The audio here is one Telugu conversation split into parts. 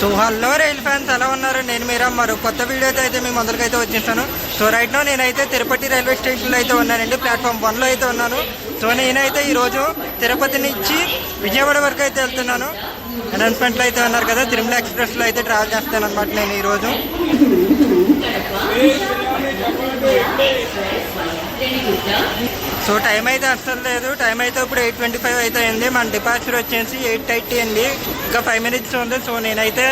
సో హలో రైల్ ఫ్యాన్స్ ఎలా ఉన్నారు? నేను మీరా మరో కొత్త వీడియోతో అయితే మీ ముందరికైతే వచ్చేసాను. సో రైట్ నో నేనైతే తిరుపతి రైల్వే స్టేషన్లో అయితే ఉన్నానండి. ప్లాట్ఫామ్ 1లో అయితే ఉన్నాను. సో నేనైతే ఈరోజు తిరుపతి నుంచి విజయవాడ వరకు అయితే వెళ్తున్నాను. అనౌన్స్మెంట్లో అయితే ఉన్నారు కదా, తిరుమల ఎక్స్ప్రెస్లో అయితే ట్రావెల్ చేస్తాను అనమాట నేను ఈరోజు. సో టైం అయితే అస్సలు లేదు. టైం అయితే ఇప్పుడు 8:25 అయితే అయింది. మన డిపార్చర్ వచ్చేసి 8:30 అండి. ఇంకా 5 minutes ఉంది. సో నేనైతే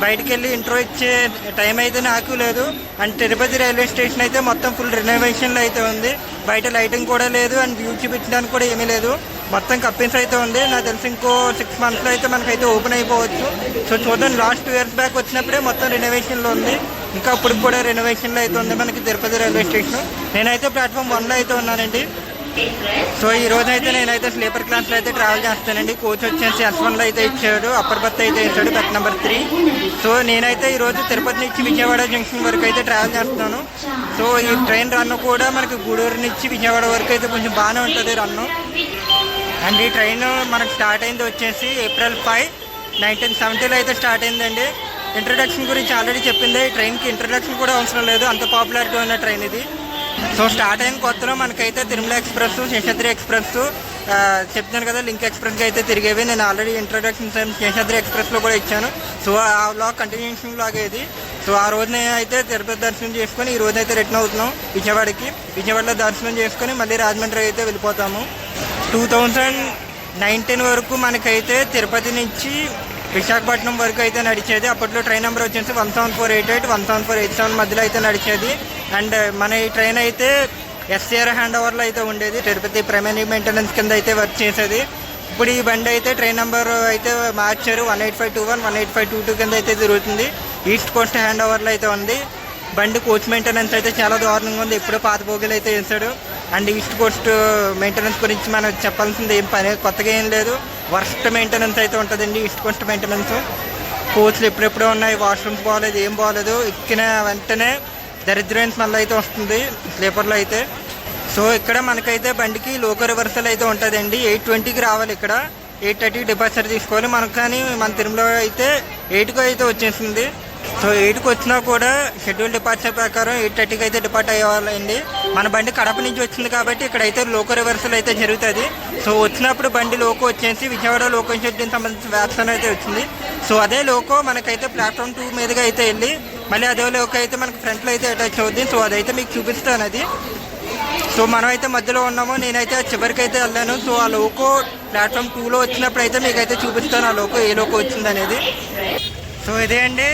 బయటికి వెళ్ళి ఇంట్రో ఇచ్చే టైం అయితే నాకు లేదు. అండ్ తిరుపతి రైల్వే స్టేషన్ అయితే మొత్తం ఫుల్ రెనోవేషన్లో అయితే ఉంది. బయట లైటింగ్ కూడా లేదు, అండ్ వ్యూ చూపించడానికి కూడా ఏమీ లేదు. మొత్తం కప్పిన్స్ అయితే ఉంది. నాకు తెలిసి ఇంకో 6 monthsలో అయితే మనకైతే ఓపెన్ అయిపోవచ్చు. సో చూద్దాం. లాస్ట్ 2 years బ్యాక్ వచ్చినప్పుడే మొత్తం రెనోవేషన్లో ఉంది. ఇంకా అప్పుడు కూడా రెనోవేషన్లో అయితే ఉంది మనకి తిరుపతి రైల్వే స్టేషన్. నేనైతే ప్లాట్ఫామ్ 1లో అయితే ఉన్నానండి. సో ఈ రోజు అయితే నేనైతే స్లీపర్ క్లాస్లో అయితే ట్రావెల్ చేస్తానండి. కోచ్ వచ్చేసి S1లో అయితే ఇచ్చాడు, అప్పర్ బర్త్ అయితే ఇచ్చాడు, బెర్త్ నెంబర్ 3. సో నేనైతే ఈరోజు తిరుపతి నుంచి విజయవాడ జంక్షన్ వరకు అయితే ట్రావెల్ చేస్తున్నాను. సో ఈ ట్రైన్ రన్ కూడా మనకి గూడూరు నుంచి విజయవాడ వరకు అయితే కొంచెం బాగానే ఉంటుంది రన్ను. అండ్ ఈ ట్రైన్ మనకు స్టార్ట్ అయింది వచ్చేసి April 5, 1970లో అయితే స్టార్ట్ అయిందండి. ఇంట్రడక్షన్ గురించి ఆల్రెడీ చెప్పింది. ఈ ట్రైన్కి ఇంట్రడక్షన్ కూడా అవసరం లేదు, అంత పాపులారిటీ ఉన్న ట్రైన్ ఇది. సో స్టార్ట్ అయిన కొత్తలో మనకైతే తిరుమల ఎక్స్ప్రెస్, శేషాద్రి ఎక్స్ప్రెస్ చెప్తాను కదా, లింక్ ఎక్స్ప్రెస్కి అయితే తిరిగేవి. నేను ఆల్రెడీ ఇంట్రడక్షన్ శేషాద్రి ఎక్స్ప్రెస్లో కూడా ఇచ్చాను. సో ఆ బ్లాగ్ కంటిన్యూషన్ బ్లాగ్ ఇది. సో ఆ రోజు నేను అయితే తిరుపతి దర్శనం చేసుకొని ఈ రోజు అయితే రిటర్న్ అవుతున్నాం విజయవాడకి. విజయవాడలో దర్శనం చేసుకొని మళ్ళీ రాజమండ్రి అయితే వెళ్ళిపోతాము. 2019 వరకు మనకైతే తిరుపతి నుంచి విశాఖపట్నం వరకు అయితే నడిచేది. అప్పట్లో ట్రైన్ నెంబర్ వచ్చేసి 17488, 17487 మధ్యలో అయితే నడిచేది. అండ్ మన ఈ ట్రైన్ అయితే SCR హ్యాండ్ ఓవర్లో అయితే ఉండేది. తిరుపతి ప్రైమరీ మెయింటెనెన్స్ కింద అయితే వర్క్ చేసేది. ఇప్పుడు ఈ బండి అయితే ట్రైన్ నెంబర్ అయితే మార్చారు. 18521, 18522 కింద అయితే తిరుగుతుంది. ఈస్ట్ కోస్ట్ హ్యాండ్ ఓవర్లో అయితే ఉంది. బండి కోచ్ మెయింటెనెన్స్ అయితే చాలా దారుణంగా ఉంది. ఇప్పుడు పాత బోగీలు అయితే వేసాడు. అండ్ ఈస్ట్ కోస్ట్ మెయింటెనెన్స్ గురించి మనం చెప్పాల్సింది ఏం పని కొత్తగా ఏం లేదు. వర్స్ట్ మెయింటెనెన్స్ అయితే ఉంటుందండి ఈస్ట్ కోస్ట్ మెయింటెనెన్స్. కోచ్లు ఎప్పుడెప్పుడో ఉన్నాయి, వాష్రూమ్స్ బాగోలేదు, ఏం బాగోలేదు. ఎక్కిన వెంటనే దరిద్రమైన స్మెల్ అయితే వస్తుంది స్లీపర్లో అయితే. సో ఇక్కడ మనకైతే బండికి లోకో రివర్సల్ అయితే ఉంటుందండి. 8:20కి రావాలి, ఇక్కడ 8:30 డిపార్చర్ తీసుకోవాలి. మనకు కానీ మన తిరుమల అయితే 8కి అయితే వచ్చేసింది. సో 8కి వచ్చినా కూడా షెడ్యూల్ డిపార్చర్ ప్రకారం 8:30కి అయితే డిపార్ట్ అయ్యేవాళ్ళండి. మన బండి కడప నుంచి వచ్చింది కాబట్టి ఇక్కడైతే లోకో రివర్సల్ అయితే జరుగుతుంది. సో వచ్చినప్పుడు బండి లోకో వచ్చేసి విజయవాడ లోకో షెడ్యూల్కి సంబంధించిన వ్యాప్సన్ అయితే వచ్చింది. సో అదే లోకో మనకైతే ప్లాట్ఫామ్ 2 మీదుగా అయితే వెళ్ళి మళ్ళీ అదే లోకో అయితే మనకి ఫ్రంట్లో అయితే అటాచ్ అవుద్ది. సో అదైతే మీకు చూపిస్తాను అది. సో మనం అయితే మధ్యలో ఉన్నాము. నేనైతే చివరికి అయితే వెళ్ళాను. సో ఆ లోకో ప్లాట్ఫామ్ 2లో వచ్చినప్పుడు అయితే మీకు అయితే చూపిస్తాను ఆ లోకో ఏ లోకో వచ్చింది అనేది. సో ఇదే అండి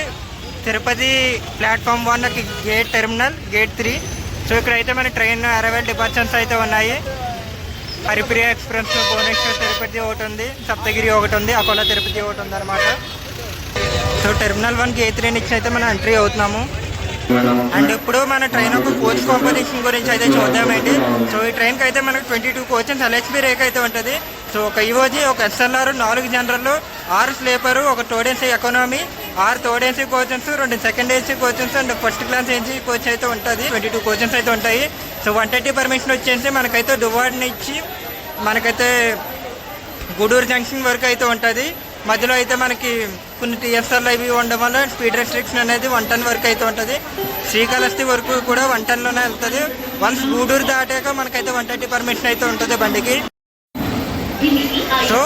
Tirupati platform 1 gate terminal, gate 3. So ఇక్కడైతే మన ట్రైన్ అరైవల్ డిపార్చర్స్ అయితే ఉన్నాయి. హరిప్రియ ఎక్స్ప్రెస్, భువనేశ్వర్ తిరుపతి ఒకటి ఉంది, సప్తగిరి ఒకటి ఉంది, అకోలా తిరుపతి ఒకటి ఉంది అనమాట. సో టెర్మినల్ 1 గేట్ 3 నుంచి అయితే మనం ఎంట్రీ అవుతున్నాము. అండ్ ఇప్పుడు మన ట్రైన్ ఒక కోచ్ కాంపోజిషన్ గురించి అయితే చూద్దామండి. సో ఈ ట్రైన్కి అయితే మనకు 22 కోచెస్ LHB రేక్ అయితే ఉంటుంది. సో ఒక EOG, ఒక SLR, 4 జనరల్, 6 స్లీపరు, ఒక third AC economy, 6 third AC coaches, 2 second AC coaches and first class AC coach అయితే ఉంటుంది. 22 కోచెస్ అయితే ఉంటాయి. సో 130 పర్మిషన్ వచ్చేసి మనకైతే దువ్వాడ నుంచి మనకైతే గూడూరు జంక్షన్ వరకు అయితే ఉంటుంది. మధ్యలో అయితే మనకి కొన్ని TSRలు ఇవి ఉండడం వల్ల స్పీడ్ రెస్ట్రిక్షన్ అనేది 110 వరకు అయితే ఉంటుంది. శ్రీకాళహస్తి వరకు కూడా 110లోనే వెళ్తుంది. వన్స్ గూడూరు దాటాక మనకైతే 130 పర్మిషన్ అయితే ఉంటుంది బండికి. సో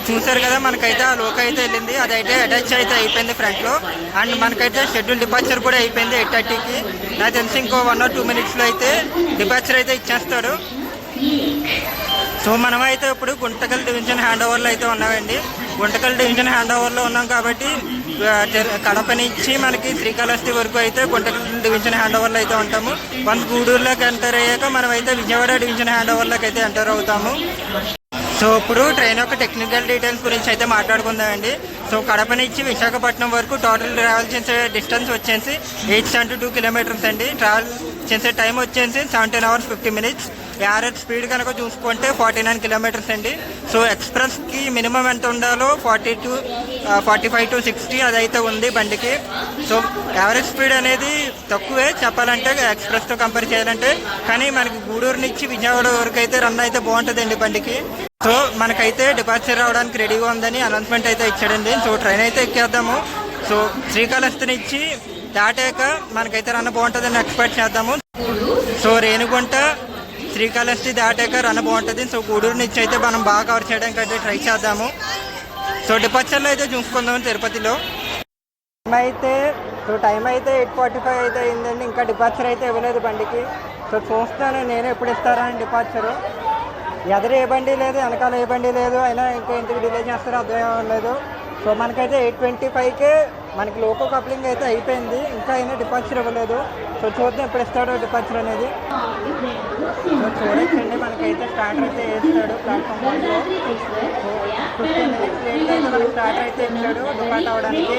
చూసారు కదా, మనకైతే ఆ లోకో అయితే వెళ్ళింది. అదైతే అటాచ్ అయితే అయిపోయింది ఫ్రంట్లో. అండ్ మనకైతే షెడ్యూల్ డిపార్చర్ కూడా అయిపోయింది 8:30కి. నాకు తెలిసి ఇంకో 1 or 2 minutesలో అయితే డిపార్చర్ అయితే ఇచ్చేస్తాడు. సో మనమైతే ఇప్పుడు గుంటకల్ డివిజన్ హ్యాండ్ ఓవర్లో అయితే ఉన్నామండి. గుంటకల్ డివిజన్ హ్యాండ్ ఓవర్లో ఉన్నాం కాబట్టి కడప నుంచి మనకి శ్రీకాళహస్తి వరకు అయితే గుంటకల్ డివిజన్ హ్యాండ్ ఓవర్లో అయితే ఉంటాము. వన్స్ గూడూరులోకి ఎంటర్ అయ్యాక మనమైతే విజయవాడ డివిజన్ హ్యాండ్ ఓవర్లోకి అయితే ఎంటర్ అవుతాము. సో ఇప్పుడు ట్రైన్ యొక్క టెక్నికల్ డీటెయిల్స్ గురించి అయితే మాట్లాడుకుందామండి. సో కడప నుంచి విశాఖపట్నం వరకు టోటల్ ట్రావెల్ చేసే డిస్టెన్స్ వచ్చేసి 872 kilometers అండి. ట్రావెల్ చేసే టైం వచ్చేసి 17 hours 50 minutes. యావరేజ్ స్పీడ్ కనుక చూసుకుంటే 49 kilometers అండి. సో ఎక్స్ప్రెస్కి మినిమం ఎంత ఉండాలో 45 to 60 అదైతే ఉంది బండికి. సో యావరేజ్ స్పీడ్ అనేది తక్కువే చెప్పాలంటే ఎక్స్ప్రెస్తో కంపేర్ చేయాలంటే. కానీ మనకి గూడూరు నుంచి విజయవాడ వరకు అయితే రన్ అయితే బాగుంటుందండి బండికి. సో మనకైతే డిపార్చర్ రావడానికి రెడీగా ఉందని అనౌన్స్మెంట్ అయితే ఇచ్చాడండి. సో ట్రైన్ అయితే ఎక్కేద్దాము. సో శ్రీకాళహస్తి నుంచి దాటాక మనకైతే రన్ బాగుంటుందని ఎక్స్పెక్ట్ చేద్దాము. సో రేణిగుంట శ్రీకాళహస్తి దాటాక రన్ బాగుంటుంది. సో గూడూరు నుంచి అయితే మనం బాగా కవర్ చేయడానికి అయితే ట్రై చేద్దాము. సో డిపార్చర్లో అయితే చూసుకుందాం తిరుపతిలో. టైం అయితే 8:45 అయితే అయిందండి. ఇంకా డిపార్చర్ అయితే ఇవ్వలేదు బండికి. సో చూస్తాను నేను ఎప్పుడు ఇస్తారా అని డిపార్చరు. ఎదురు ఏ బండి లేదు, వెనకాల ఏ బండి లేదు, అయినా ఇంకా ఇంటికి డిలే చేస్తారో అర్థం అవ్వలేదు. సో మనకైతే 8:25కే మనకి లోకో కప్లింగ్ అయితే అయిపోయింది. ఇంకా అయినా డిపార్చర్ ఇవ్వలేదు. సో చూద్దాం ఎప్పుడు ఇస్తాడో డిపార్చర్ అనేది. సో చూడొచ్చండి, మనకైతే స్టార్టర్ అయితే వేస్తాడు ప్లాట్ఫామ్ 1లో. సో 15 minutes లేట్ అయితే మనకి స్టార్టర్ అయితే ఇచ్చాడు డిపార్ట్ అవ్వడానికి.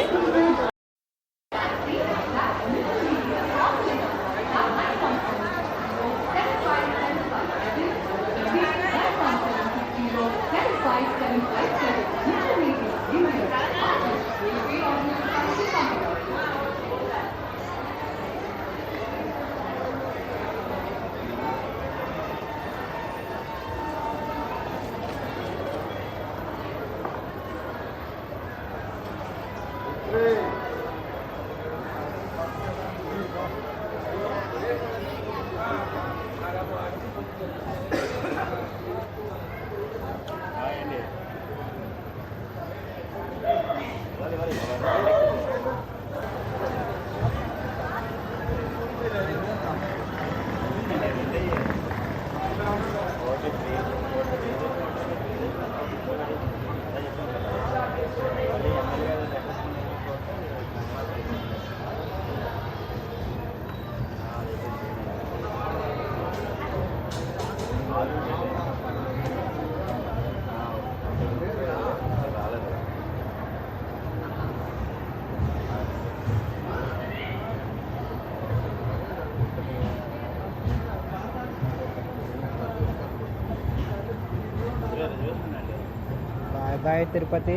బాయ్ బాయ్ తిరుపతి,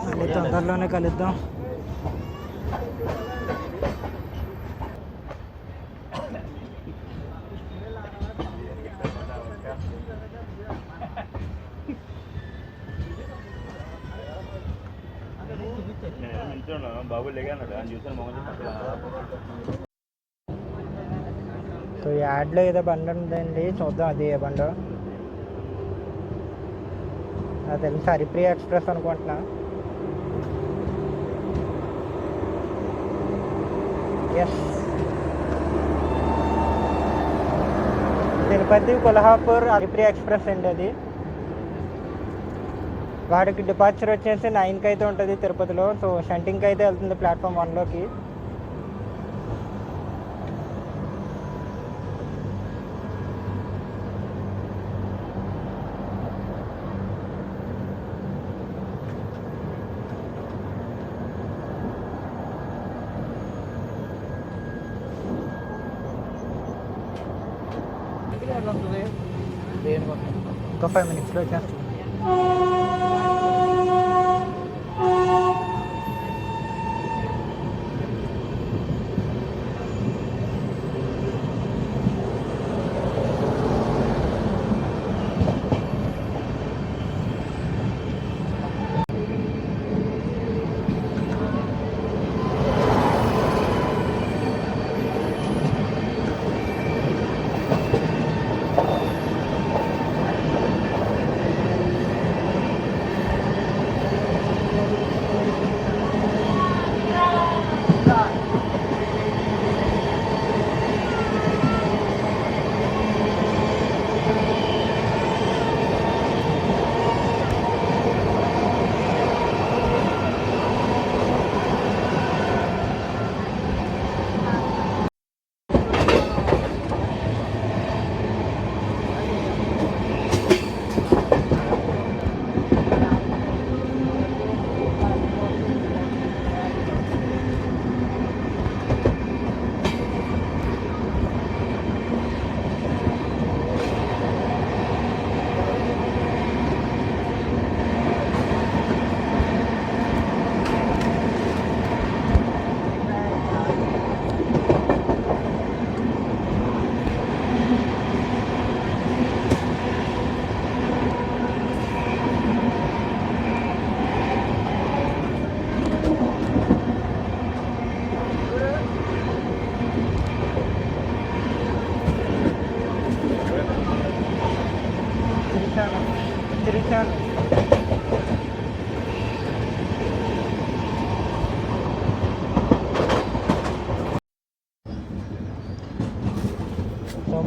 మళ్ళీ తొందరలోనే కలుద్దాం. సో యాడ్లో ఏదో బండి ఉందండి, చూద్దాం అది ఏ బండో. నాకు తెలుసు హరిప్రియ ఎక్స్ప్రెస్ అనుకుంటున్నా. ఎస్, తిరుపతి కొల్హాపూర్ హరిప్రియ ఎక్స్ప్రెస్ అండి అది. వాడికి డిపార్చర్ వచ్చేసి 9కి అయితే ఉంటుంది తిరుపతిలో. సో షంటింగ్కి అయితే వెళ్తుంది ప్లాట్ఫామ్ 1లోకి. ఒక 5 minutesలో వచ్చేస్తాం.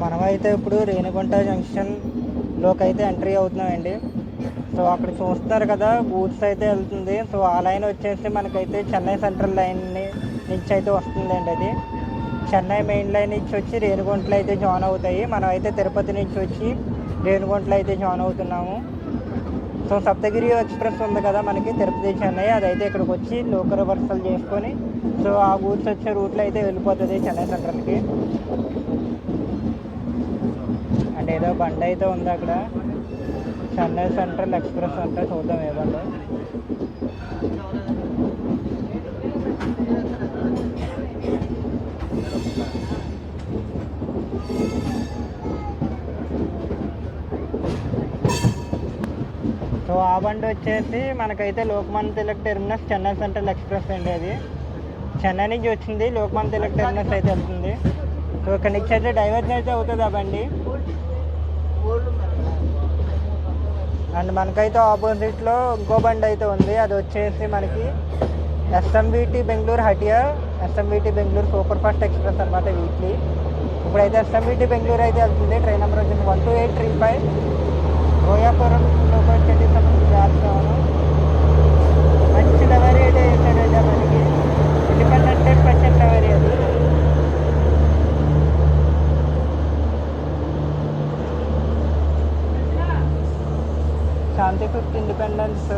మనమైతే ఇప్పుడు రేణిగుంట జంక్షన్లోకి అయితే ఎంట్రీ అవుతున్నామండి. సో అక్కడ చూస్తున్నారు కదా, గూడ్స్ అయితే వెళ్తుంది. సో ఆ లైన్ వచ్చేసి మనకైతే చెన్నై సెంట్రల్ లైన్ నుంచి అయితే వస్తుందండి. అది చెన్నై మెయిన్ లైన్ నుంచి వచ్చి రేణిగుంటలో అయితే జాయిన్ అవుతాయి. మనం అయితే తిరుపతి నుంచి వచ్చి రేణిగుంటలో అయితే జాయిన్ అవుతున్నాము. సో సప్తగిరి ఎక్స్ప్రెస్ ఉంది కదా మనకి తిరుపతి చెన్నై, అదైతే ఇక్కడికి వచ్చి లోకల్ రివర్సల్ చేసుకొని సో ఆ గూడ్స్ వచ్చే రూట్లో అయితే వెళ్ళిపోతుంది చెన్నై సెంట్రల్కి. అండ్ ఏదో బండి అయితే ఉంది అక్కడ, చెన్నై సెంట్రల్ ఎక్స్ప్రెస్ అంటే చూద్దాం ఏ బండి. సో ఆ బండి వచ్చేసి మనకైతే Lokmanya Tilak terminus Chennai central express అండి. అది చెన్నై నుంచి వచ్చింది, లోకమాన్య తిలక్ టెర్మినస్ అయితే వెళ్తుంది. సో ఇక్కడ నుంచి అయితే డైవర్జన్ అయితే అవుతుంది ఆ బండి. అండ్ మనకైతే ఆపోజిట్లో ఇంకో బండి అయితే ఉంది, అది వచ్చేసి మనకి SMBT Bengaluru Hatia, SMBT Bengaluru super fast express అనమాట వీక్లీ. ఇప్పుడైతే ఎస్ఎంబిటి బెంగళూరు అయితే వెళ్తుంది. ట్రైన్ నెంబర్ వచ్చింది 12835, రోయాపురంలోకి వచ్చేసి రాస్తాను. మంచి లవరీ అయితే వేసాడండి మనకి, ఇండిపెండెంట్ స్పెషల్ లవరీ అది. శాంతి 5th ఇండిపెండెన్స్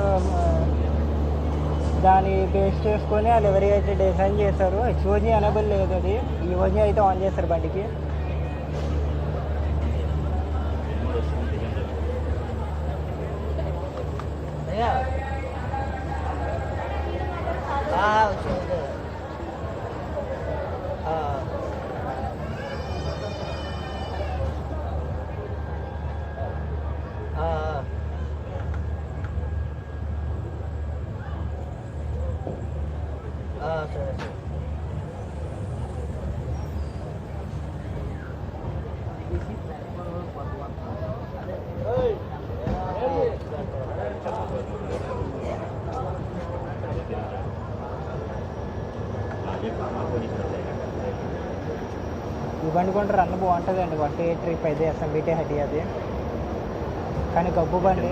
దాన్ని బేస్ చేసుకొని వాళ్ళు ఎవరి అయితే డిజైన్ చేశారు. హెచ్ఓజీ ఎనేబుల్ లేదు, అది ఈఓజీ అయితే ఆన్ చేస్తారు బండికి. ఈ బండి కూడా రన్ బాగుంటుంది అండి. 12835 ఎస్ఎంబిటి హటి అది, కానీ గబ్బు బండి.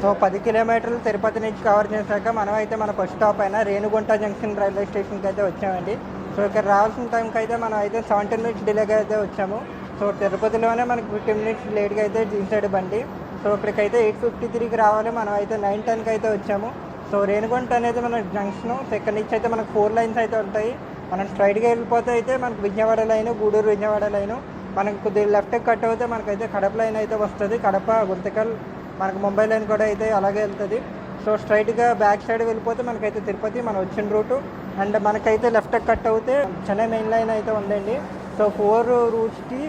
సో 10 కిలోమీటర్లు తిరుపతి నుంచి కవర్ చేశాక మనం అయితే మన ఫస్ట్ స్టాప్ అయినా రేణిగుంట జంక్షన్ రైల్వే స్టేషన్కి అయితే వచ్చామండి. సో ఇక్కడ రావాల్సిన టైంకి అయితే మనం అయితే 17 మినిట్స్ డిలేగా అయితే వచ్చాము. సో తిరుపతిలోనే మనకి 15 మినిట్స్ లేట్గా అయితే దించాడు బండి. సో ఇక్కడికైతే 8:53కి రావాలి, మనం అయితే 9:10కి అయితే వచ్చాము. సో రేణిగుంట అనేది మన జంక్షను. సో ఇక్కడ నుంచి అయితే మనకు 4 లైన్స్ అయితే ఉంటాయి. మనం స్ట్రైట్గా వెళ్ళిపోతే అయితే మనకు విజయవాడ లైను, గూడూరు విజయవాడ లైను. మనకు కొద్దిగా లెఫ్ట్కి కట్ అవుతే మనకైతే కడప లైన్ అయితే వస్తుంది. కడప, గుంతకల్, మనకు ముంబై లైన్ కూడా అయితే అలాగే వెళ్తుంది. సో స్ట్రైట్గా బ్యాక్ సైడ్ వెళ్ళిపోతే మనకైతే తిరుపతి మనం వచ్చిన రూటు. అండ్ మనకైతే లెఫ్ట్కి కట్ అవుతే చెన్నై మెయిన్ లైన్ అయితే ఉందండి. సో 4 రూట్స్కి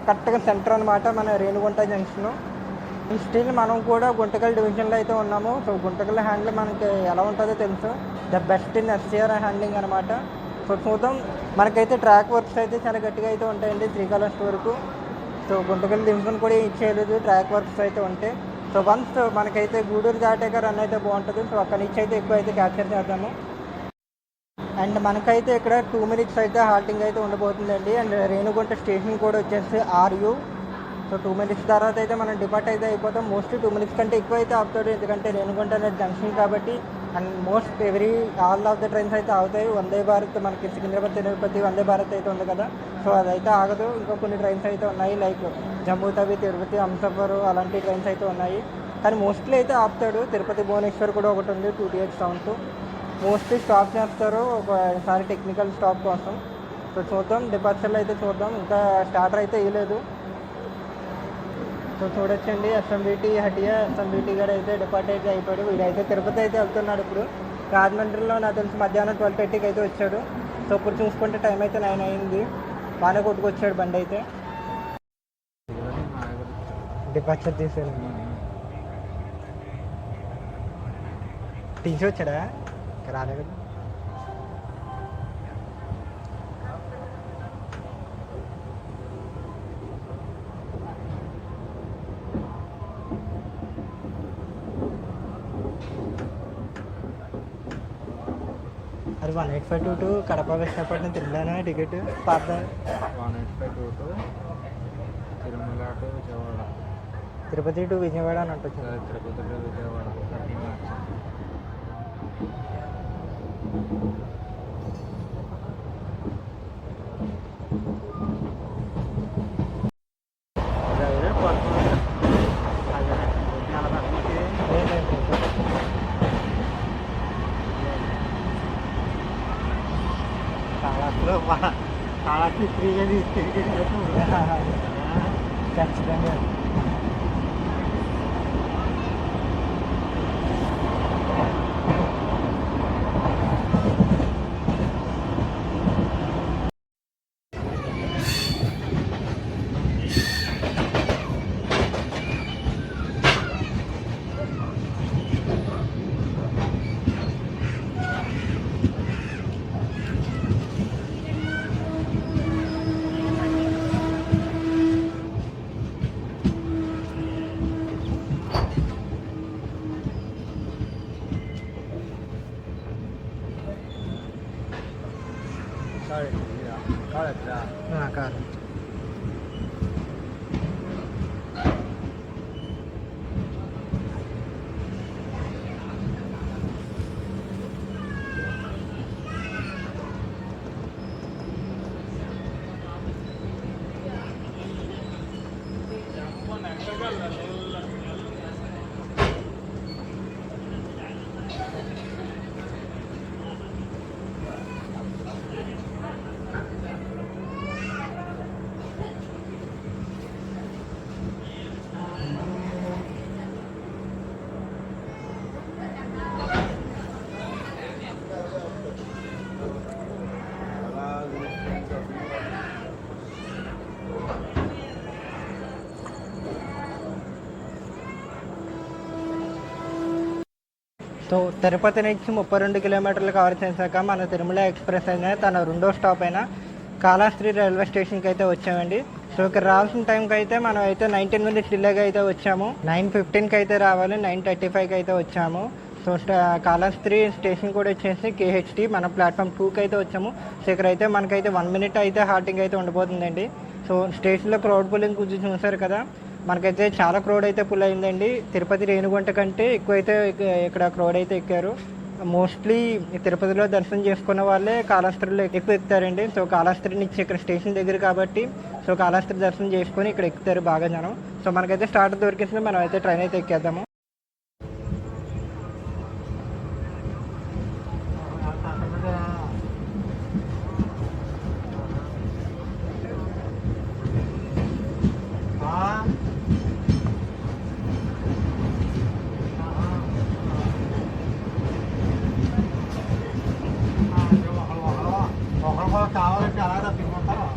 కరెక్ట్గా సెంటర్ అనమాట మన రేణిగుంట జంక్షను. స్టిల్ మనం కూడా గుంతకల్ డివిజన్లో అయితే ఉన్నాము. సో గుంతకల్ హ్యాండ్లింగ్ మనకి ఎలా ఉంటుందో తెలుసు, the best in SCR handling అనమాట. సో చూద్దాం, మనకైతే ట్రాక్ వర్క్స్ అయితే చాలా గట్టిగా అయితే ఉంటాయండి శ్రీకాళహస్తి వరకు. సో గుంతకల్ డివిజన్ కూడా ఇచ్చేయలేదు, ట్రాక్ వర్క్స్ అయితే ఉంటాయి. సో వన్స్ మనకైతే గూడూరు దాటాక రన్ అయితే బాగుంటుంది. సో అక్కడి నుంచి అయితే ఎక్కువ అయితే క్యాప్చర్ చేద్దాము. అండ్ మనకైతే ఇక్కడ 2 మినిట్స్ అయితే హాల్టింగ్ అయితే ఉండబోతుందండి. అండ్ రేణిగుంట స్టేషన్ కూడా వచ్చేసి RU. సో 2 మినిట్స్ తర్వాత అయితే మనం డిపార్ట్ అయితే అయిపోతాం. మోస్ట్లీ 2 మినిట్స్ కంటే ఎక్కువ అయితే ఆపుతాడు, ఎందుకంటే రేణిగుంట అనేది జంక్షన్ కాబట్టి. And most all of the trains అయితే ఆగుతాయి. వందే భారత్ మనకి సికింద్రాబాద్ తిరుపతి వందే భారత్ అయితే ఉంది కదా, సో అదైతే ఆగదు. ఇంకా కొన్ని ట్రైన్స్ అయితే ఉన్నాయి, లైక్ జమ్మూ తవి, తిరుపతి, హంసఫర్ అలాంటి ట్రైన్స్ అయితే ఉన్నాయి. కానీ మోస్ట్లీ అయితే ఆపుతాడు. తిరుపతి భువనేశ్వర్ కూడా ఒకటి ఉంది, 2TH సౌండ్. మోస్ట్లీ స్టాప్ చేస్తారు ఒకసారి టెక్నికల్ స్టాప్ కోసం. సో చూద్దాం, డిపార్చర్లు అయితే చూద్దాం. ఇంకా స్టార్టర్ అయితే ఇవ్వలేదు. సో చూడొచ్చండి, ఎస్ఎంబిటి హటియా, ఎస్ఎంబిటి గారు అయితే డిపార్ట్ అయితే అయిపోయాడు. వీడైతే తిరుపతి అయితే వెళ్తున్నాడు. ఇప్పుడు రాజమండ్రిలో నాకు తెలిసి మధ్యాహ్నం 12:30కి అయితే వచ్చాడు. సో ఇప్పుడు చూసుకుంటే టైం అయితే 9 అయింది. బాగానే కొట్టుకొచ్చాడు బండి అయితే. డిపార్చర్ తీసాడు, తీసి వచ్చాడా రాలే కదా. 1852 టు కడప విశాఖపట్నం తిరుమలనా టికెట్ పాత 1852 తిరుమల టు విజయవాడ, తిరుపతి టు విజయవాడ అని ఉంటుంది. Tirupati to Vijayawada 13 marks. కాళ్ళకి ఫ్రీగా తీసుకెళ్ళి ఖచ్చితంగా. కారు సో తిరుపతి నుంచి 32 కిలోమీటర్లు కవర్ చేశాక మన తిరుమల ఎక్స్ప్రెస్ అయినా తన రెండో స్టాప్ అయినా కాళహస్త్రి రైల్వే స్టేషన్కి అయితే వచ్చామండి. సో ఇక్కడ రావాల్సిన టైంకి అయితే మనం అయితే 19 మినిట్స్ డిలేగా అయితే వచ్చాము. 9:15కి అయితే రావాలి, 9:35కి అయితే వచ్చాము. సో కాళహస్త్రి స్టేషన్ కూడా వచ్చేసి KHT, మన ప్లాట్ఫామ్ 2కి అయితే వచ్చాము. సో ఇక్కడైతే మనకైతే 1 మినిట్ అయితే హాల్టింగ్ అయితే ఉండబోతుందండి. సో స్టేషన్లో క్రౌడ్ పుల్లింగ్ కొంచెం చూసారు కదా, మనకైతే చాలా క్రౌడ్ అయితే పుల్ అయిందండి. తిరుపతి రేణిగుంట కంటే ఎక్కువైతే ఇక్కడ క్రౌడ్ అయితే ఎక్కారు. మోస్ట్లీ తిరుపతిలో దర్శనం చేసుకున్న వాళ్ళే కాళహస్త్రిలో ఎక్కువ ఎక్కుతారండి. సో కాళహస్త్రి నుంచి ఇక్కడ స్టేషన్ దగ్గర కాబట్టి సో కాళహస్త్రి దర్శనం చేసుకొని ఇక్కడ ఎక్కుతారు బాగా జనం. సో మనకైతే స్టార్ట్ దొరికింది, మనం అయితే ట్రైన్ అయితే ఎక్కేద్దాము. కావాలంటే అలా రప్పిపోతారు.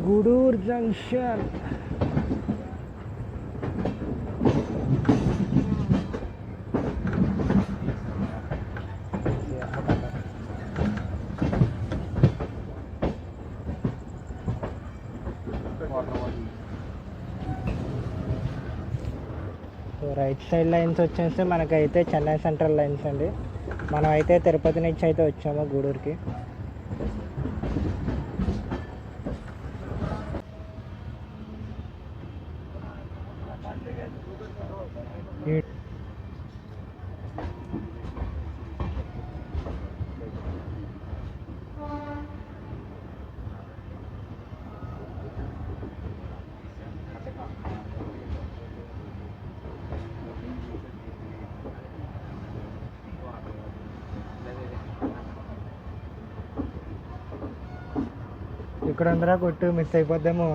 Gudur junction. Right side lines వచ్చేసి మనకైతే చెన్నై సెంట్రల్ లైన్స్ అండి. మనం అయితే తిరుపతి నుంచి అయితే వచ్చాము గూడూరుకి. ఇక్కడ అందరూ కొట్టు మిస్ అయిపోద్దాము.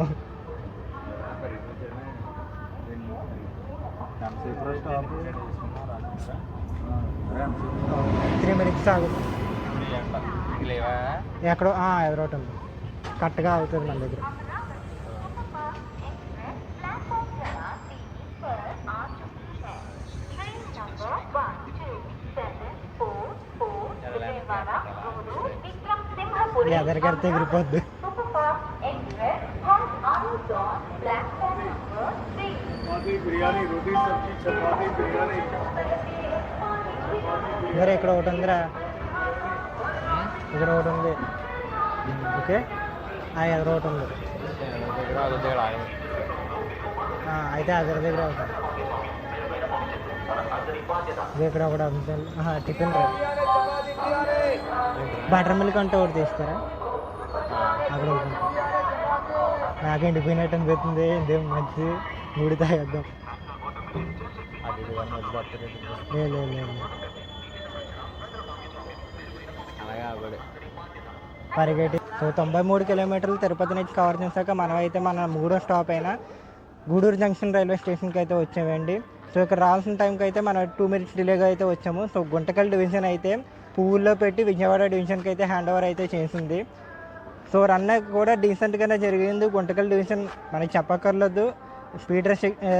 కంప్లీట్ చేసుకున్నాం రాకుండా 3 minutes ఆగుతుంది. లేవా ఎక్కడో ఎదురోటి ఉంది, కరెక్ట్గా అవుతుంది మన దగ్గర. ఎదరికడితే ఎగిరిపోద్ది. బిర్యానీ రోటీ సబ్జీ చపాతీ బిర్యానీ మరి ఇక్కడ ఒకటి ఉందిరా, ఇక్కడ ఒకటి ఉంది. ఓకే ఎదురు ఒకటి ఉంది. అయితే అదర్ దగ్గర అవుతాం. ఇక్కడ ఒకటి ఉంటుంది టిఫిన్ రా. బటర్ మిల్క్ అంటే ఒకటి తీస్తారా అక్కడ ఒకటి. నాకేం టిఫిన్ ఐటమ్ పెడుతుంది ఇదేం మంచి మూడు తాగేద్దాం. లేదు పరిగెట్టి. సో 93 కిలోమీటర్లు తిరుపతి నుంచి కవర్ చేశాక మనం అయితే మన 3వ స్టాప్ అయిన గూడూరు జంక్షన్ రైల్వే స్టేషన్కి అయితే వచ్చామండి. సో ఇక్కడ రావాల్సిన టైంకి అయితే మనం 2 minutes డిలేగా అయితే వచ్చాము. సో గుంటకల్ డివిజన్ అయితే పువ్వుల్లో పెట్టి విజయవాడ డివిజన్కి అయితే హ్యాండ్ ఓవర్ అయితే చేసింది. సో రన్ కూడా డీసెంట్గానే జరిగింది. గుంటకల్ డివిజన్ మనకి చెప్పక్కర్లేదు, స్పీడ్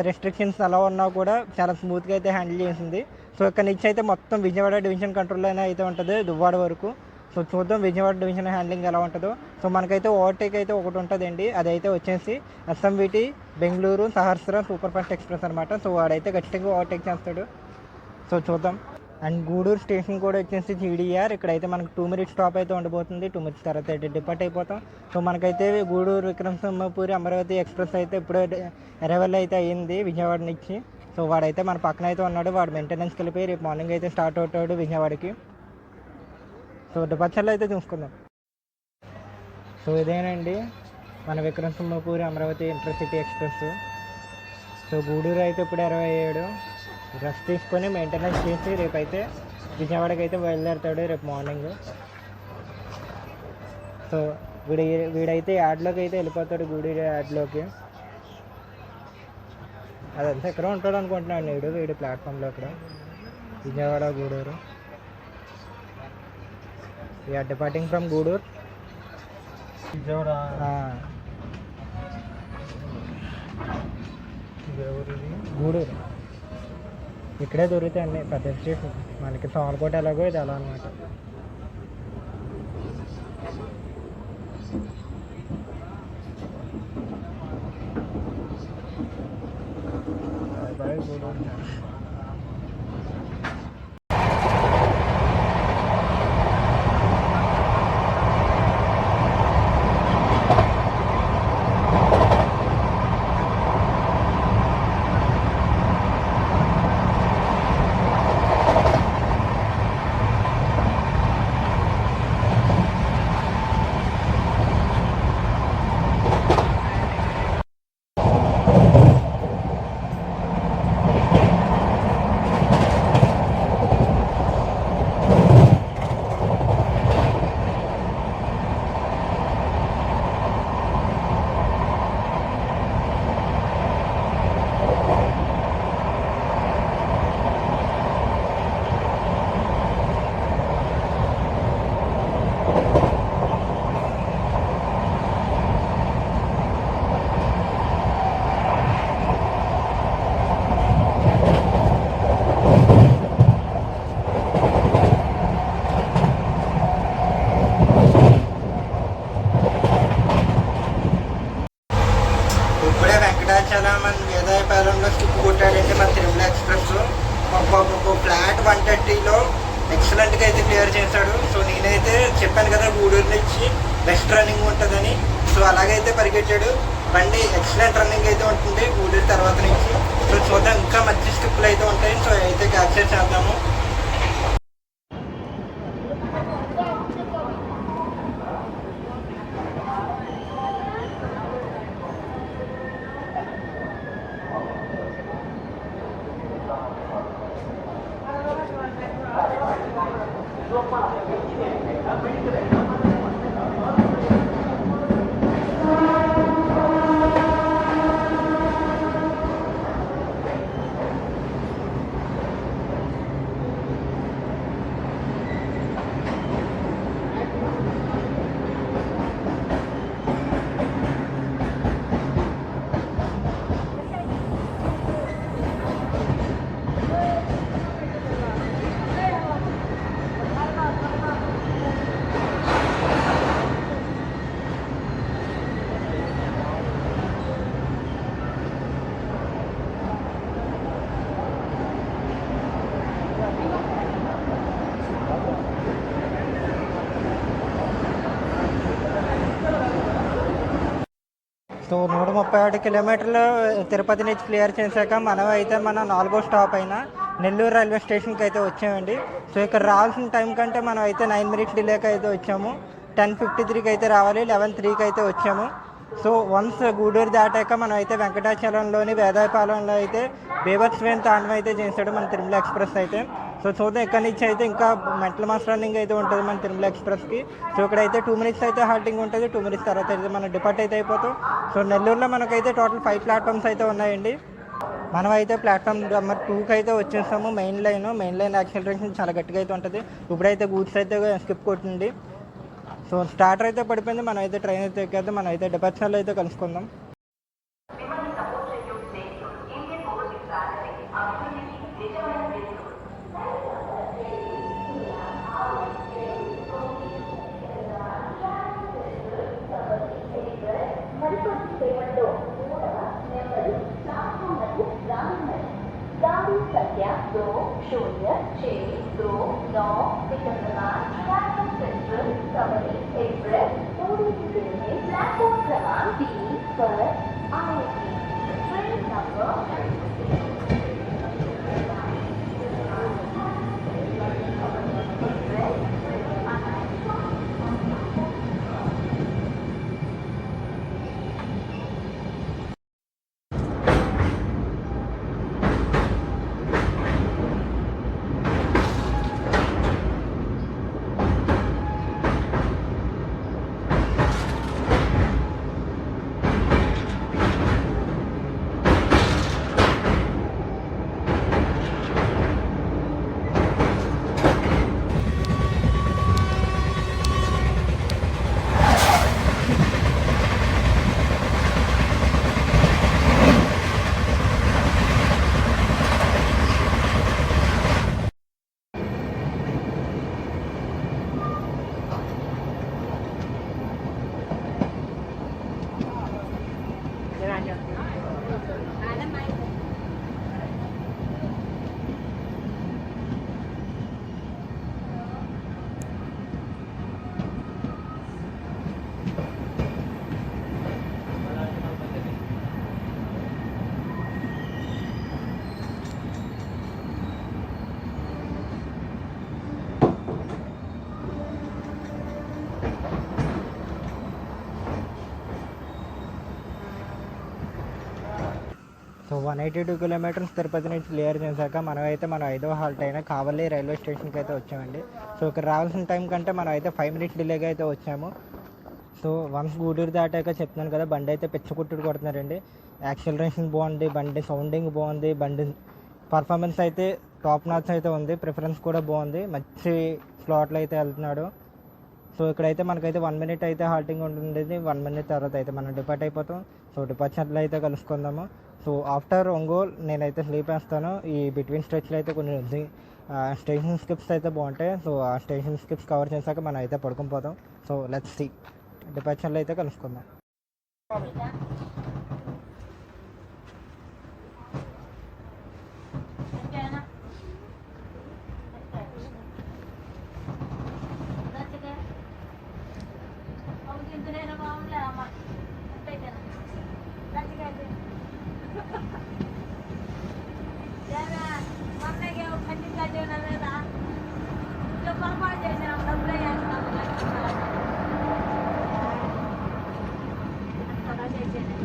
రెస్ట్రిక్షన్స్ అలా ఉన్నా కూడా చాలా స్మూత్గా అయితే హ్యాండిల్ చేసింది. సో ఇక్కడ నుంచి అయితే మొత్తం విజయవాడ డివిజన్ కంట్రోల్లోనే అయితే ఉంటుంది దువ్వాడ వరకు. సో చూద్దాం విజయవాడ డివిజన్ హ్యాండ్లింగ్ ఎలా ఉంటుందో. సో మనకైతే ఓవర్టేక్ అయితే ఒకటి ఉంటుందండి, అదైతే వచ్చేసి ఎస్ఎంవిటి బెంగళూరు సహస్ర సూపర్ ఫాస్ట్ ఎక్స్ప్రెస్ అనమాట. సో వాడైతే ఖచ్చితంగా ఓవర్టేక్ చేస్తాడు. సో చూద్దాం. అండ్ గూడూరు స్టేషన్ కూడా వచ్చేసి జీడిఆర్. ఇక్కడైతే మనకు 2 minutes స్టాప్ అయితే ఉండబోతుంది. 2 minutes తర్వాత అయితే డిపార్ట్ అయిపోతాం. సో మనకైతే గూడూరు విక్రమసింహపురి అమరావతి ఎక్స్ప్రెస్ అయితే ఇప్పుడే అరైవల్ అయితే అయ్యింది విజయవాడ నుంచి. సో వాడైతే మన పక్కన అయితే ఉన్నాడు, వాడు మెయింటెనెన్స్కి వెళ్ళిపోయి రేపు మార్నింగ్ అయితే స్టార్ట్ అవుతాడు విజయవాడకి. సో డిపార్చర్లో అయితే చూసుకుందాం. సో ఇదేనండి మన Vikramasimhapuri Amaravati intercity express. So Gudur అయితే ఇప్పుడు 27 రెస్ట్ తీసుకొని మెయింటెనెన్స్ చేసి రేపైతే విజయవాడకి అయితే బయలుదేరుతాడు రేపు మార్నింగ్. సో వీడైతే యాడ్లోకి అయితే వెళ్ళిపోతాడు, గూడూరు యాడ్లోకి. అదంతా ఎక్కడ ఉంటాడు అనుకుంటున్నాడు వీడు ప్లాట్ఫామ్లో అక్కడ Vijayawada Gudur. We're departing from Gudur. Gudur ఇక్కడే దొరుకుతాయండి పెద్ద స్టేషన్. మనకి సోమలకోట ఎలాగో ఇది అలా అనమాట. గూడూరు వేదాయపాలెంలో స్కిప్ కొట్టాడంటే మన తిరుమల ఎక్స్ప్రెస్. ఫ్లాట్ 130లో ఎక్సలెంట్గా అయితే క్లియర్ చేశాడు. సో నేనైతే చెప్పాను కదా గూడూరు నుంచి బెస్ట్ రన్నింగ్ ఉంటుందని. సో అలాగైతే పరిగెట్టాడు. బండి ఎక్సలెంట్ రన్నింగ్ అయితే ఉంటుంది గూడూరు తర్వాత నుంచి. సో చూద్దాం, ఇంకా మంచి స్కిప్లు అయితే ఉంటాయి. సో అయితే క్యాప్చర్ చేద్దాము. 36 కిలోమీటర్లు తిరుపతి నుంచి క్లియర్ చేశాక మనం అయితే మన 4వ స్టాప్ అయిన నెల్లూరు రైల్వే స్టేషన్కి అయితే వచ్చామండి. సో ఇక్కడ రావాల్సిన టైం కంటే మనం అయితే 9 మినిట్స్ డిలేకి అయితే వచ్చాము. 10:53కి అయితే రావాలి, 11:03కి అయితే వచ్చాము. సో వన్స్ గూడూరు దాటాక మనం అయితే వెంకటాచలంలోని వేదాయపాలెంలో అయితే బీభత్సమైన తాండవం అయితే చేశాడు మన తిరుమల ఎక్స్ప్రెస్ అయితే. సో చూద్దాం ఇక్కడ నుంచి అయితే ఇంకా మెంటల్ మాస్ రన్నింగ్ అయితే ఉంటుంది మన తిరుమల ఎక్స్ప్రెస్కి. సో ఇక్కడైతే 2 మినిట్స్ అయితే హాల్టింగ్ ఉంటుంది. 2 మినిట్స్ తర్వాత అయితే మనం డిపార్ట్ అయితే అయిపోతాం. సో నెల్లూరులో మనకైతే టోటల్ 5 ప్లాట్ఫామ్స్ అయితే ఉన్నాయండి. మనం అయితే ప్లాట్ఫామ్ నెంబర్ 2కి అయితే వచ్చేసాము. మెయిన్ లైన్ యాక్సిలరేషన్ చాలా గట్టిగా అయితే ఉంటుంది. ఇప్పుడైతే గూడ్స్ అయితే స్కిప్ కొట్టింది. సో స్టార్టర్ అయితే పడిపోయింది. మనం అయితే ట్రైన్ అయితే ఎక్కేద్దాం. మనం అయితే డిపార్చర్లో అయితే కలుసుకుందాం. गाड़ी संख्या 20629 विक्रमगढ़ ट्रैफिक सेंट्रल कवनी एक्सप्रेस पूरी दिल्ली में प्लेटफॉर्म क्रमांक 3 पर आएगी. Train number so 182 kilometres Tirupati నుంచి క్లియర్ చేశాక మనం అయితే మన 5వ హాల్ట్ అయిన కావలి రైల్వే స్టేషన్కి అయితే వచ్చామండి. సో ఇక్కడ రావాల్సిన టైం కంటే మనం అయితే 5 మినిట్స్ డిలేగా అయితే వచ్చాము. సో వన్స్ గూడూరు దాటాక చెప్తున్నాను కదా, బండి అయితే పిచ్చకుట్టుడు కొడుతున్నారండి. యాక్సిలరేషన్ బాగుంది, బండి సౌండింగ్ బాగుంది, బండి పర్ఫార్మెన్స్ అయితే టాప్ నాచ్ అయితే ఉంది, ప్రిఫరెన్స్ కూడా బాగుంది, మంచి స్లాట్లో అయితే వెళ్తున్నాడు. సో ఇక్కడైతే మనకైతే 1 మినిట్ అయితే హాల్టింగ్ ఉంటుంది. 1 మినిట్ తర్వాత అయితే మనం డిపార్ట్ అయిపోతాం. సో డిపార్చర్లో అయితే కలుసుకుందాము. సో ఆఫ్టర్ ఒంగోల్ నేనైతే స్లీప్ వేస్తాను. ఈ బిట్వీన్ స్ట్రెచ్లో అయితే కొన్ని స్టేషన్ స్కిప్స్ అయితే బాగుంటాయి. సో ఆ స్టేషన్ స్కిప్స్ కవర్ చేశాక మనం అయితే పడుకొని పోతాం. సో లెట్స్ సీ, డిపార్చర్లో అయితే కలుసుకుందాం. Gracias.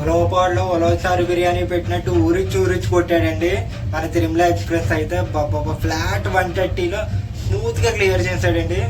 ఉలవపాడులో ఉలవచారు బిర్యానీ పెట్టినట్టు ఊరిచ్చి కొట్టాడండి మన తిరుమల ఎక్స్ప్రెస్ అయితే. ఫ్లాట్ 130లో స్మూత్గా క్లియర్ చేశాడండి.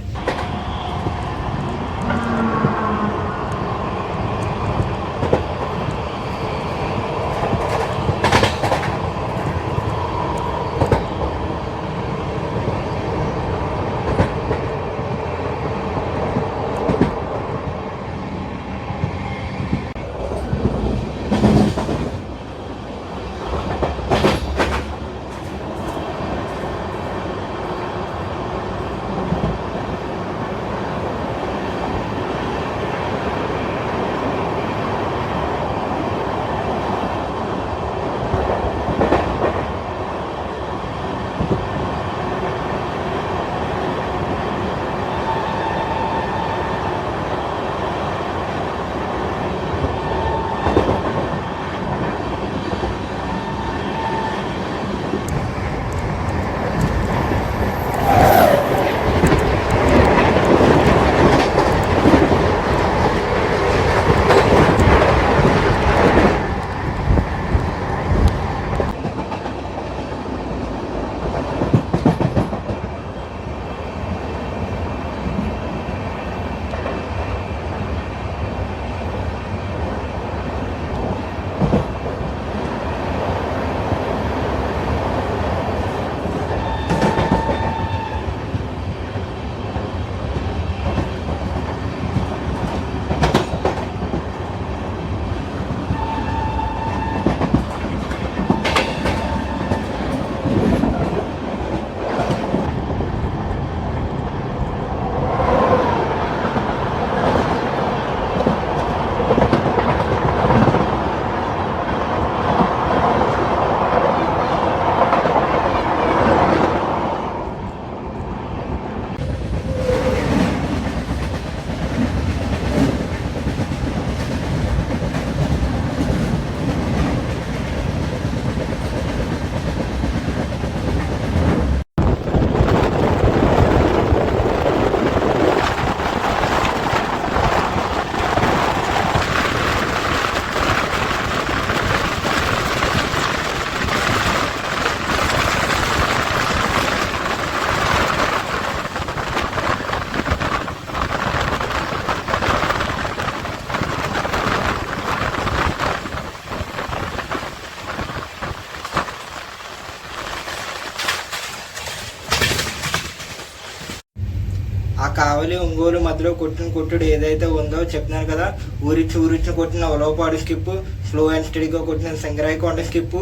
ఆ కావలి ఒంగోలు మధ్యలో కొట్టుడు ఏదైతే ఉందో చెప్తున్నాను కదా, ఊరిచ్చి కొట్టిన ఉలవపాడు స్కిప్, స్లో అండ్ స్టడీగా కొట్టిన సింగరాయకొండ స్కిప్,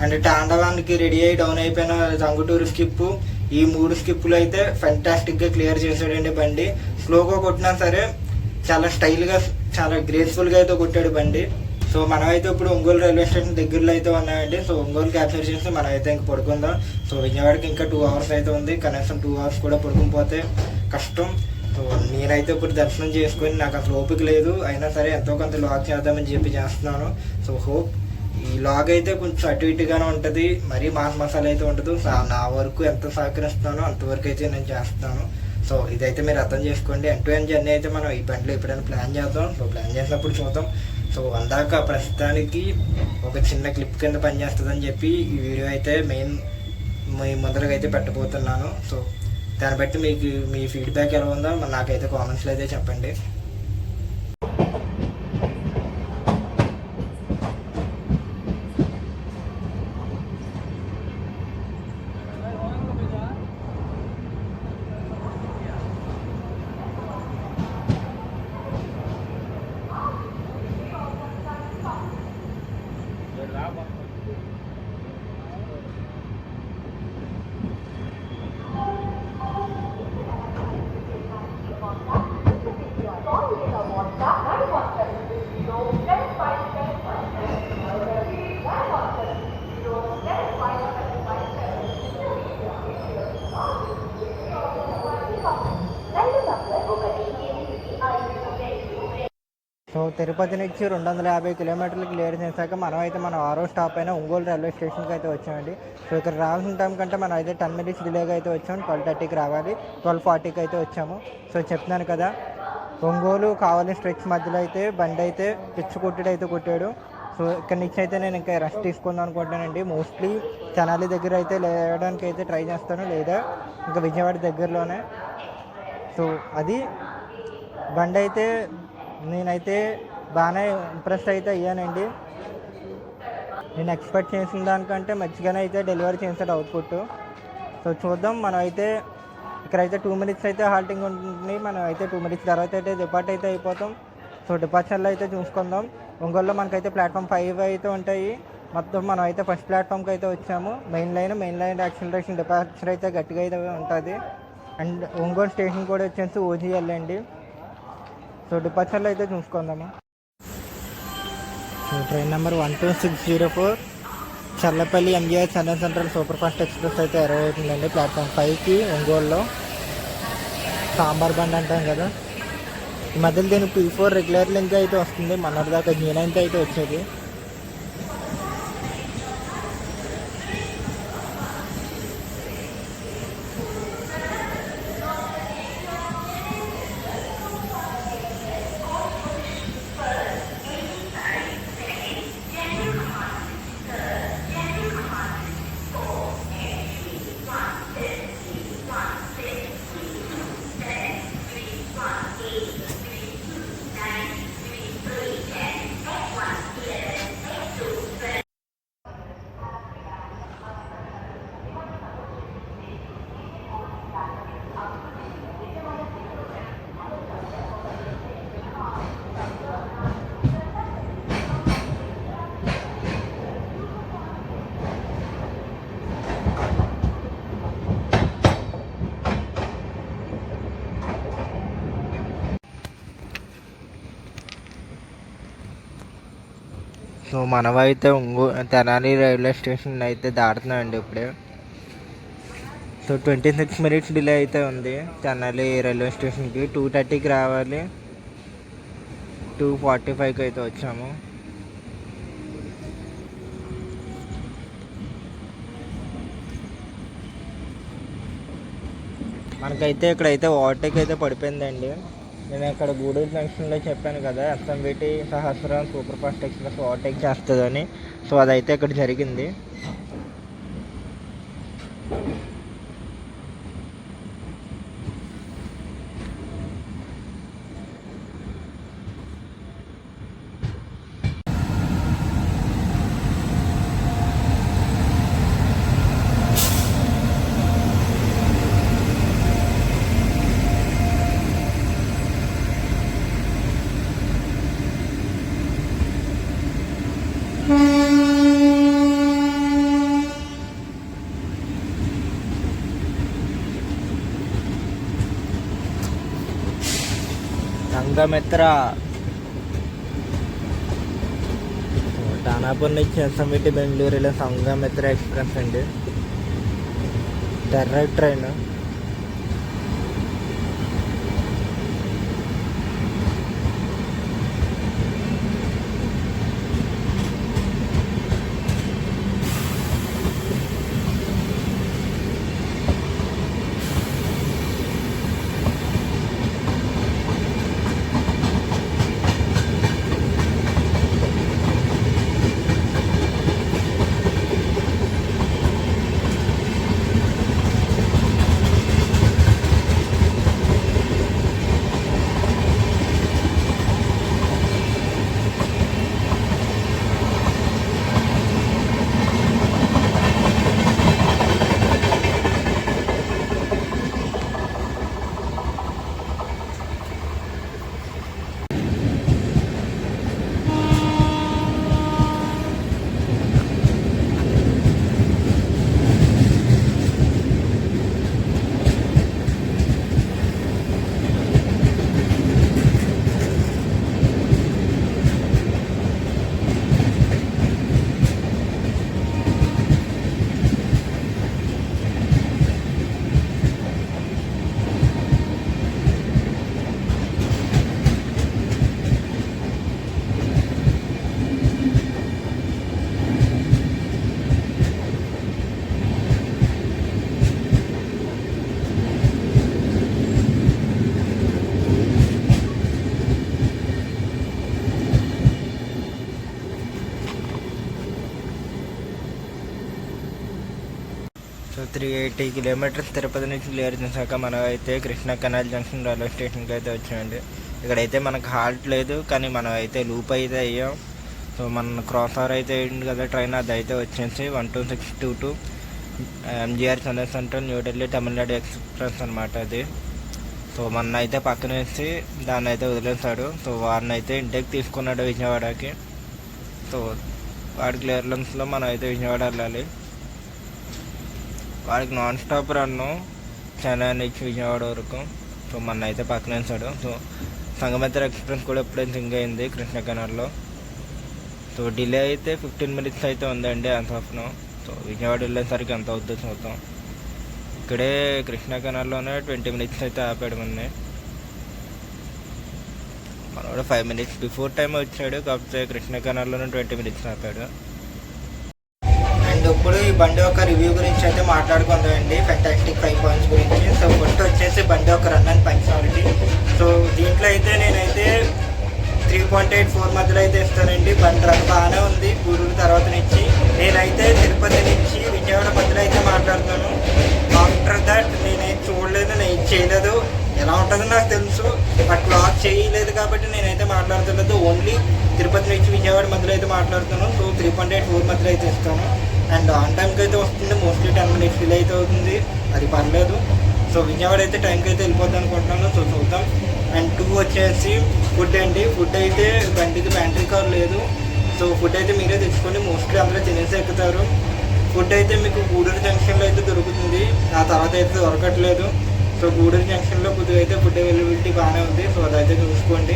అండ్ టాండవానికి రెడీ అయ్యి డౌన్ అయిపోయిన తంగుటూరు స్కిప్. ఈ 3 స్కిప్పులు అయితే ఫెంటాస్టిక్గా క్లియర్ చేశాడండి బండి. స్లోగా కొట్టినా సరే చాలా స్టైల్గా చాలా గ్రేస్ఫుల్గా అయితే కొట్టాడు బండి. సో మనమైతే ఇప్పుడు ఒంగోలు రైల్వే స్టేషన్ దగ్గరలో అయితే ఉన్నామండి. సో ఒంగోలు క్యాప్చర్ చేసి మనమైతే ఇంక పడుకుందాం. సో విజయవాడకి ఇంకా 2 అవర్స్ అయితే ఉంది. కనీసం 2 అవర్స్ కూడా పడుకునిపోతే కష్టం. సో నేనైతే ఇప్పుడు దర్శనం చేసుకొని నాకు అసలు ఓపిక లేదు, అయినా సరే ఎంతో కొంత లాగ్ చేద్దామని చెప్పి చేస్తున్నాను. సో హోప్ ఈ లాగ్ అయితే కొంచెం అటు ఇటుగానే ఉంటుంది, మరీ మసాలా అయితే ఉండదు. నా వరకు ఎంత సహకరిస్తున్నానో అంతవరకు అయితే నేను చేస్తాను. సో ఇదైతే మీరు అర్థం చేసుకోండి. ఎండ్ టు ఎండ్ జర్నీ అయితే మనం ఈ బండిలో ఎప్పుడైనా ప్లాన్ చేద్దాం. సో ప్లాన్ చేసినప్పుడు చూద్దాం. సో అందాక ప్రస్తుతానికి ఒక చిన్న క్లిప్ కింద పనిచేస్తుందని చెప్పి ఈ వీడియో అయితే మెయిన్ మీ ముందరగా అయితే పెట్టబోతున్నాను. సో దాన్ని బట్టి మీకు మీ ఫీడ్బ్యాక్ ఎలా ఉందో నాకైతే కామెంట్స్లో అయితే చెప్పండి. సో తిరుపతి నుంచి 250 కిలోమీటర్లు క్లియర్ చేశాక మనం అయితే మన 6వ స్టాప్ అయిన ఒంగోలు రైల్వే స్టేషన్కి అయితే వచ్చామండి. సో ఇక్కడ రావాల్సిన టైం కంటే మనం అయితే 10 మినిట్స్ డిలేగా అయితే వచ్చాము. 12:30కి రావాలి, 12:40కి అయితే వచ్చాము. సో చెప్తున్నాను కదా, ఒంగోలు కావాలి స్ట్రెచ్ మధ్యలో అయితే బండి అయితే పిచ్చు కొట్టుడు అయితే కొట్టాడు. సో ఇక్కడ నుంచి అయితే నేను ఇంకా రెస్ట్ తీసుకుందాం అనుకుంటానండి. మోస్ట్లీ తెనాలి దగ్గర అయితే లేవడానికి అయితే ట్రై చేస్తాను, లేదా ఇంకా విజయవాడ దగ్గరలోనే. సో అది బండి అయితే నేనైతే బాగానే ఇంప్రెస్ అయితే అయ్యానండి. నేను ఎక్స్పెక్ట్ చేసిన దానికంటే మంచిగానే అయితే డెలివరీ చేశాడు అవుట్పుట్. సో చూద్దాం. మనం అయితే ఇక్కడైతే 2 minutes అయితే హాల్టింగ్ ఉంటుంది. మనం అయితే 2 minutes తర్వాత అయితే డిపార్ట్ అయితే అయిపోతాం. సో డిపార్చర్లో అయితే చూసుకుందాం. ఒంగోలులో మనకైతే ప్లాట్ఫామ్ 5 అయితే ఉంటాయి. మొత్తం మనం అయితే ఫస్ట్ ప్లాట్ఫామ్కి అయితే వచ్చాము. మెయిన్ లైన్ యాక్సిలరేషన్ డిపార్చర్ అయితే గట్టిగా అయితే ఉంటుంది. అండ్ ఒంగోలు స్టేషన్ కూడా వచ్చేసి ఓజీఎల్ అండి. సో డిపార్చర్లో అయితే చూసుకుందాము. So train number 12604 Challapalli MGR Chennai central super fast express అయితే అరైవ్ అవుతుందండి ప్లాట్ఫామ్ 5కి ఒంగోలులో. సాంబార్ బండి అంటాం కదా, ఈ మధ్యలో దీనికి P4 రెగ్యులర్ లింక్ అయితే వస్తుంది. మొన్నటిదాకా G9 అయితే వచ్చేది. సో మనమైతే తెనాలి రైల్వే స్టేషన్ అయితే దాటుతున్నామండి ఇప్పుడే. సో 26 minutes డిలే అయితే ఉంది తెనాలి రైల్వే స్టేషన్కి. 2:30కి రావాలి, 2:45కి అయితే వచ్చాము. మనకైతే ఇక్కడైతే ఓవర్టేక్ అయితే పడిపోయిందండి. నేను అక్కడ గూడూరు జంక్షన్లో చెప్పాను కదా SMVT సహస్రం సూపర్ ఫాస్ట్ ఎక్స్ప్రెస్ ఓవర్టేక్ చేస్తుందని. సో అదైతే ఇక్కడ జరిగింది. సంఘమిత్ర దానాపూర్ నుంచి SMVT బెంగళూరులో సంఘమిత్ర ఎక్స్ప్రెస్ అండి, direct train. So 380 kilometres Tirupati నుంచి క్లియర్ చేశాక మనం అయితే కృష్ణా కెనాల్ జంక్షన్ రైల్వే స్టేషన్కి అయితే వచ్చామండి. ఇక్కడైతే మనకు హాల్ట్ లేదు, కానీ మనం అయితే లూప్ అయితే అయ్యాం. సో మన క్రాస్ ఓవర్ అయితే అయింది కదా ట్రైన్, అది అయితే వచ్చేసి 12622 ఎంజీఆర్ చంద్ర సెంట్రల్ న్యూఢిల్లీ తమిళనాడు ఎక్స్ప్రెస్ అనమాట అది. సో మన అయితే పక్కన వేసి దాన్ని అయితే వదిలేస్తాడు. సో వాడిని అయితే ఇంటికి తీసుకున్నాడు విజయవాడకి. సో వాడి క్లియర్లెన్స్లో మనం అయితే విజయవాడ వెళ్ళాలి. వాడికి నాన్ స్టాప్ రన్ను చెన్నై నుంచి విజయవాడ వరకు. సో మన అయితే పక్కన వేసాడు. సో సంగమిత్ర ఎక్స్ప్రెస్ కూడా ఎప్పుడైతే సింగ్ అయింది కృష్ణా కెనాల్లో. సో డిలే అయితే 15 మినిట్స్ అయితే ఉందండి అంత ఆఫ్ను. సో విజయవాడ వెళ్ళేసరికి ఎంత అవుద్దో చూద్దాం. ఇక్కడే కృష్ణా కెనాల్లోనే 20 మినిట్స్ అయితే ఆపాడు మనని. మన కూడా 5 మినిట్స్ బిఫోర్ టైం వచ్చాడు, కాకపోతే కృష్ణా కెనాల్లోనే 20 మినిట్స్ ఆపాడు. అండ్ ఇప్పుడు ఈ బండి యొక్క రివ్యూ గురించి అయితే మాట్లాడుకుందామండి, ఫెంటాస్టిక్ 5 పాయింట్స్ గురించి. సో ఫస్ట్ వచ్చేసి బండి యొక్క రన్ అండ్ పంక్చువాలిటీ. సో దీంట్లో అయితే నేనైతే 3.84 మధ్యలో అయితే ఇస్తానండి. బండి రన్ బాగానే ఉంది గూడూరు తర్వాత నుంచి. నేనైతే తిరుపతి నుంచి విజయవాడ మధ్యలో అయితే మాట్లాడుతాను. ఆఫ్టర్ దట్ నేనైతే చూడలేదు, నేను చేయలేదు, ఎలా ఉంటుందో నాకు తెలుసు, బట్ లాక్ చేయలేదు కాబట్టి నేనైతే మాట్లాడుతులేదు. ఓన్లీ తిరుపతి నుంచి విజయవాడ మధ్యలో అయితే మాట్లాడుతాను. సో 3.84 మధ్యలో అయితే ఇస్తాను. అండ్ ఆన్ టైంకి అయితే వస్తుంది, మోస్ట్లీ 10 మినిట్స్ డిలే అయితే అవుతుంది, అది పర్లేదు. సో విజయవాడ అయితే టైంకి అయితే వెళ్ళిపోద్ది అనుకుంటున్నాను. సో చూద్దాం. అండ్ 2 వచ్చేసి ఫుడ్ అండి. ఫుడ్ అయితే బండికి ప్యాంట్రీ కార్ లేదు. సో ఫుడ్ అయితే మీరే తెచ్చుకోండి, మోస్ట్లీ అందరూ తినేసి ఎక్కుతారు. ఫుడ్ అయితే మీకు గూడూరు జంక్షన్లో అయితే దొరుకుతుంది, ఆ తర్వాత అయితే దొరకట్లేదు. సో గూడూరు జంక్షన్లో కొద్దిగా అయితే ఫుడ్ అవైలబిలిటీ బాగానే ఉంది, సో అదైతే చూసుకోండి.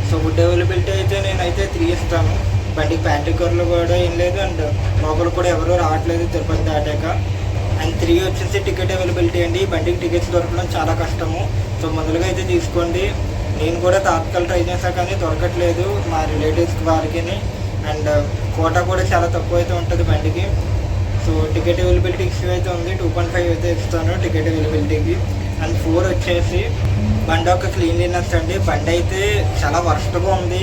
సో ఫుడ్ అవైలబిలిటీ అయితే నేనైతే 3 ఇస్తాను. బండికి ప్యాంట్రీ కార్లో కూడా ఏం లేదు, అండ్ లోపల కూడా ఎవరూ రావట్లేదు తిరుపతి దాటాక. అండ్ 3 వచ్చేసి టికెట్ అవైలబిలిటీ అండి. బండికి టికెట్స్ దొరకడం చాలా కష్టము. సో ముందుగా అయితే తీసుకోండి. నేను కూడా తాత్కాలు ట్రై చేశాను కానీ దొరకట్లేదు మా రిలేటివ్స్కి వారికి. అండ్ కోటా కూడా చాలా తక్కువ అయితే ఉంటుంది బండికి. సో టికెట్ అవైలబిలిటీ ఇష్యూ అయితే ఉంది, 2.5 అయితే ఇస్తాను టికెట్ అవైలబిలిటీకి. అండ్ 4 వచ్చేసి బండి యొక్క క్లీన్లీనెస్ అండి. బండి అయితే చాలా వర్స్ట్గా ఉంది,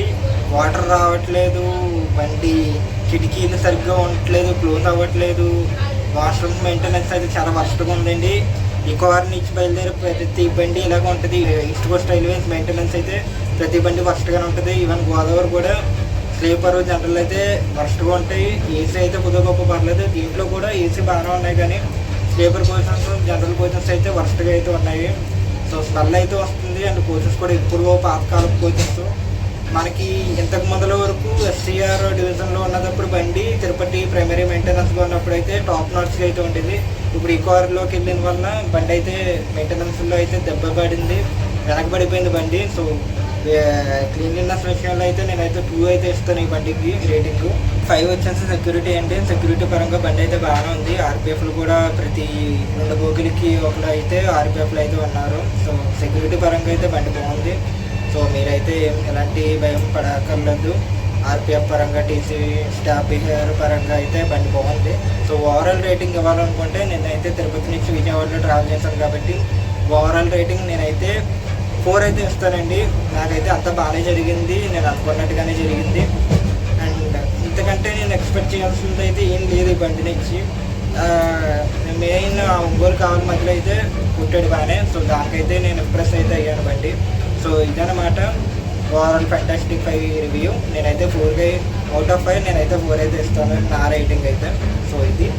వాటర్ రావట్లేదు, బండి కిటికీలు సరిగ్గా ఉండట్లేదు, క్లోజ్ అవ్వట్లేదు, వాష్రూమ్ మెయింటెనెన్స్ అయితే చాలా వర్స్ట్గా ఉందండి. ఈ కార్ నుంచి బయలుదేరి ప్రతి బండి ఇలాగ ఉంటుంది. ఈస్ట్ కోస్ట్ రైల్వేస్ మెయింటెనెన్స్ అయితే ప్రతి బండి వర్స్ట్గానే ఉంటుంది. ఈవెన్ గోదావరి కూడా స్లీపర్ జనరల్ అయితే వర్స్ట్గా ఉంటాయి. ఏసీ అయితే కొద్దిగా గొప్ప పర్లేదు, దీంట్లో కూడా ఏసీ బాగానే ఉన్నాయి, కానీ స్లీపర్ కోచెస్ జనరల్ కోచెస్ అయితే వర్స్ట్గా అయితే ఉన్నాయి. సో స్మెల్ అయితే వస్తుంది. అండ్ కోచెస్ కూడా ఇప్పుడు పాతకాలపు కోచెస్. మనకి ఇంతకు మొదల వరకు ఎస్సీఆర్ డివిజన్లో ఉన్నప్పుడు బండి తిరుపతి ప్రైమరీ మెయింటెనెన్స్గా ఉన్నప్పుడు అయితే టాప్ నాట్స్గా అయితే ఉండేది. ఇప్పుడు ఈ కార్లోకి వెళ్ళిన వల్ల బండి అయితే మెయింటెనెన్స్లో అయితే దెబ్బ పడింది, వెనకబడిపోయింది బండి. సో క్లీన్లీనెస్ విషయంలో అయితే నేనైతే 2 అయితే ఇస్తాను ఈ బండికి రేటింగ్. 5 వచ్చేసి సెక్యూరిటీ అండి. సెక్యూరిటీ పరంగా బండి అయితే బాగానే ఉంది. ఆర్పిఎఫ్లు కూడా ప్రతి 2 బోగిలకి ఒకరు అయితే ఆర్పిఎఫ్లు అయితే ఉన్నారు. సో సెక్యూరిటీ పరంగా అయితే బండి బాగుంది. సో మీరైతే ఎలాంటి భయం పడక్కర్లేదు. ఆర్పిఎఫ్ పరంగా, టీసీ స్టాఫ్ బిహేవియర్ పరంగా అయితే బండి బాగుంది. సో ఓవరాల్ రేటింగ్ ఇవ్వాలనుకుంటే నేనైతే తిరుపతి నుంచి విజయవాడలో ట్రావెల్ చేశాను కాబట్టి ఓవరాల్ రేటింగ్ నేనైతే 4 అయితే ఇస్తానండి. నాకైతే అంత బాగానే జరిగింది, నేను అనుకున్నట్టుగానే జరిగింది. అండ్ ఇంతకంటే నేను ఎక్స్పెక్ట్ చేయాల్సింది అయితే ఏం లేదు ఈ బండి నుంచి. మెయిన్ ఒంగోలు కావాలి మధ్యలో అయితే కుట్టాడు బాగానే. సో దానికైతే నేను ఇంప్రెస్ అయితే అయ్యాను బండి. సో ఇదన్నమాట ఓవరాల్ ఫెంటాస్టిక్ 5 రివ్యూ. నేనైతే 4 అవుట్ ఆఫ్ 5 నేనైతే 4 అయితే ఇస్తాను నా రేటింగ్ అయితే. సో ఇది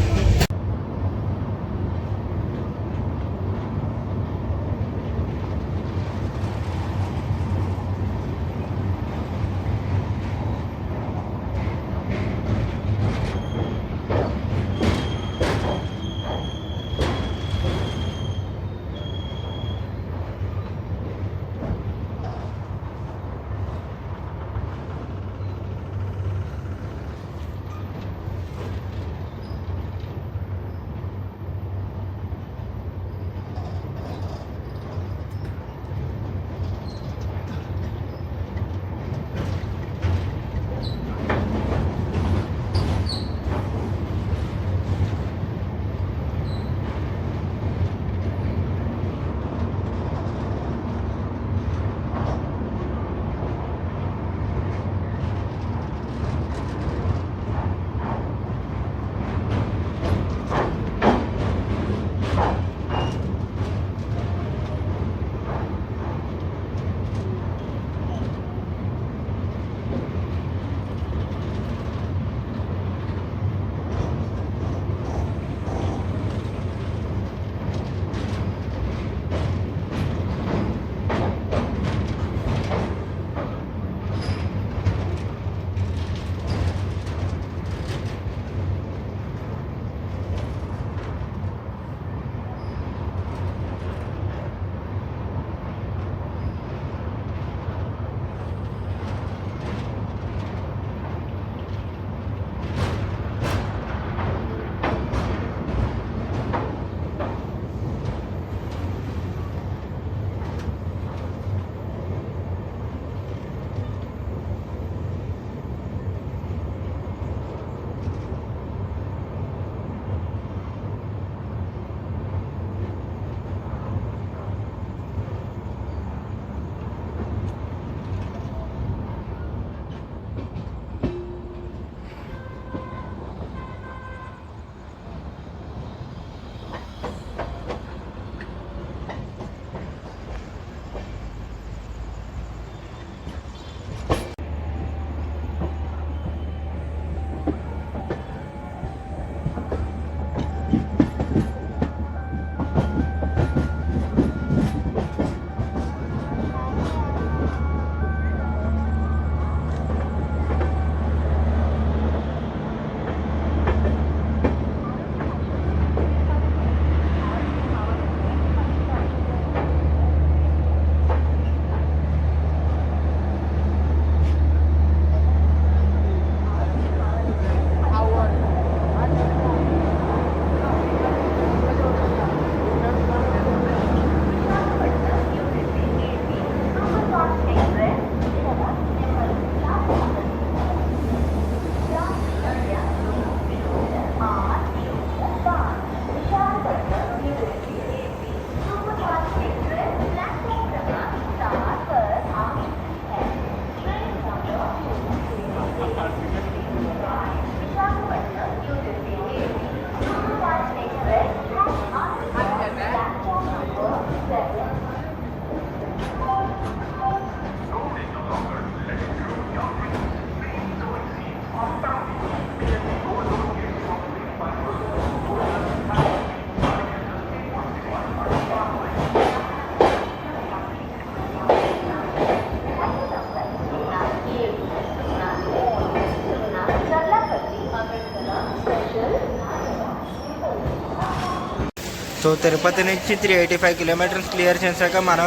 సో తిరుపతి నుంచి 385 కిలోమీటర్స్ క్లియర్ చేశాక మనం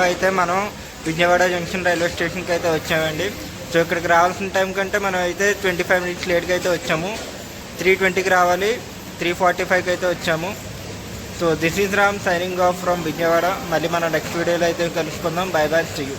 విజయవాడ జంక్షన్ రైల్వే స్టేషన్కి అయితే వచ్చామండి. సో ఇక్కడికి రావాల్సిన టైం కంటే మనం అయితే 25 మినిట్స్ లేట్గా అయితే వచ్చాము. 3:20కి రావాలి, 3:45కి అయితే వచ్చాము. So this is Ram signing off from Vijayawada. మళ్ళీ మనం నెక్స్ట్ వీడియోలో అయితే కలుసుకుందాం. Bye bye, see you.